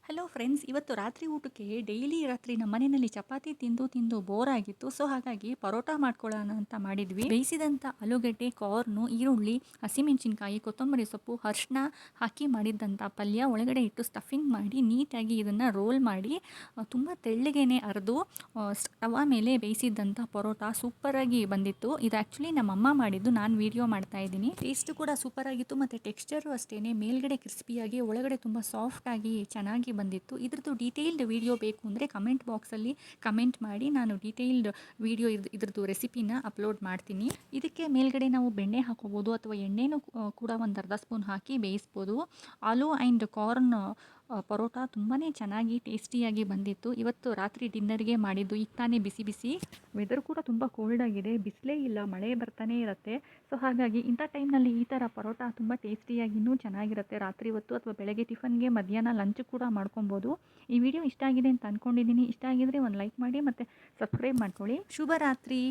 Hello friends, ಇವತ್ತು ರಾತ್ರಿ ಊಟಕ್ಕೆ ಡೈಲಿ ರಾತ್ರಿ ನಮ್ಮ ಮನೆಯಲ್ಲಿ ಚಪಾತಿ ತಿಂದು ತಿಂದು ಬೋರ್ ಆಗಿತ್ತು. ಸೊ ಹಾಗಾಗಿ ಪರೋಟ ಮಾಡ್ಕೊಳ್ಳೋಣ ಅಂತ ಮಾಡಿದ್ವಿ. ಬೇಯಿಸಿದಂಥ ಆಲೂಗಡ್ಡೆ, ಕಾರ್ನು, ಈರುಳ್ಳಿ, ಹಸಿಮೆಣಸಿನ್ಕಾಯಿ, ಕೊತ್ತಂಬರಿ ಸೊಪ್ಪು, ಅರಿಶಿನ ಹಾಕಿ ಮಾಡಿದ್ದಂಥ ಪಲ್ಯ ಒಳಗಡೆ ಇಟ್ಟು ಸ್ಟಫಿಂಗ್ ಮಾಡಿ ನೀಟಾಗಿ ಇದನ್ನು ರೋಲ್ ಮಾಡಿ ತುಂಬ ತೆಳ್ಳಗೆನೆ ಅರೆದು ತವಾ ಮೇಲೆ ಬೇಯಿಸಿದ್ದಂಥ ಪರೋಟ ಸೂಪರಾಗಿ ಬಂದಿತ್ತು. ಇದು ಆ್ಯಕ್ಚುಲಿ ನಮ್ಮಮ್ಮ ಮಾಡಿದ್ದು, ನಾನು ವಿಡಿಯೋ ಮಾಡ್ತಾ ಇದ್ದೀನಿ. ಟೇಸ್ಟ್ ಕೂಡ ಸೂಪರ್ ಆಗಿತ್ತು ಮತ್ತು ಟೆಕ್ಸ್ಚರು ಅಷ್ಟೇ, ಮೇಲ್ಗಡೆ ಕ್ರಿಸ್ಪಿಯಾಗಿ ಒಳಗಡೆ ತುಂಬ ಸಾಫ್ಟಾಗಿ ಚೆನ್ನಾಗಿ ಬಂದಿತ್ತು. ಇದ್ರದ್ದು ಡೀಟೇಲ್ಡ್ ವಿಡಿಯೋ ಬೇಕು ಅಂದರೆ ಕಮೆಂಟ್ ಬಾಕ್ಸಲ್ಲಿ ಕಮೆಂಟ್ ಮಾಡಿ, ನಾನು ಡೀಟೇಲ್ಡ್ ವಿಡಿಯೋ ಇದ್ರದ್ದು ರೆಸಿಪಿನ ಅಪ್ಲೋಡ್ ಮಾಡ್ತೀನಿ. ಇದಕ್ಕೆ ಮೇಲ್ಗಡೆ ನಾವು ಬೆಣ್ಣೆ ಹಾಕೋಬೋದು ಅಥವಾ ಎಣ್ಣೆನೂ ಕೂಡ ಒಂದು ಅರ್ಧ ಸ್ಪೂನ್ ಹಾಕಿ ಬೇಯಿಸ್ಬೋದು. ಆಲೂ ಆ್ಯಂಡ್ ಕಾರ್ನ್ ಪರೋಟ ತುಂಬಾ ಚೆನ್ನಾಗಿ ಟೇಸ್ಟಿಯಾಗಿ ಬಂದಿತ್ತು. ಇವತ್ತು ರಾತ್ರಿ ಡಿನ್ನರ್ಗೆ ಮಾಡಿದ್ದು. ಈಗ ತಾನೇ ಬಿಸಿ ಬಿಸಿ. ವೆದರ್ ಕೂಡ ತುಂಬ ಕೋಲ್ಡ್ ಆಗಿದೆ, ಬಿಸಿಲೇ ಇಲ್ಲ, ಮಳೆ ಬರ್ತಾನೆ ಇರುತ್ತೆ. ಸೊ ಹಾಗಾಗಿ ಇಂಥ ಟೈಮ್ನಲ್ಲಿ ಈ ಥರ ಪರೋಟ ತುಂಬ ಟೇಸ್ಟಿಯಾಗಿ ಇನ್ನೂ ಚೆನ್ನಾಗಿರುತ್ತೆ. ರಾತ್ರಿ ಹೊತ್ತು ಅಥವಾ ಬೆಳಗ್ಗೆ ಟಿಫನ್ಗೆ, ಮಧ್ಯಾಹ್ನ ಲಂಚ್ ಕೂಡ ಮಾಡ್ಕೊಬೋದು. ಈ ವಿಡಿಯೋ ಇಷ್ಟ ಆಗಿದೆ ಅಂತ ಅಂದ್ಕೊಂಡಿದ್ದೀನಿ. ಇಷ್ಟ ಆಗಿದ್ರೆ ಒಂದು ಲೈಕ್ ಮಾಡಿ ಮತ್ತು ಸಬ್ಸ್ಕ್ರೈಬ್ ಮಾಡ್ಕೊಳ್ಳಿ. ಶುಭರಾತ್ರಿ.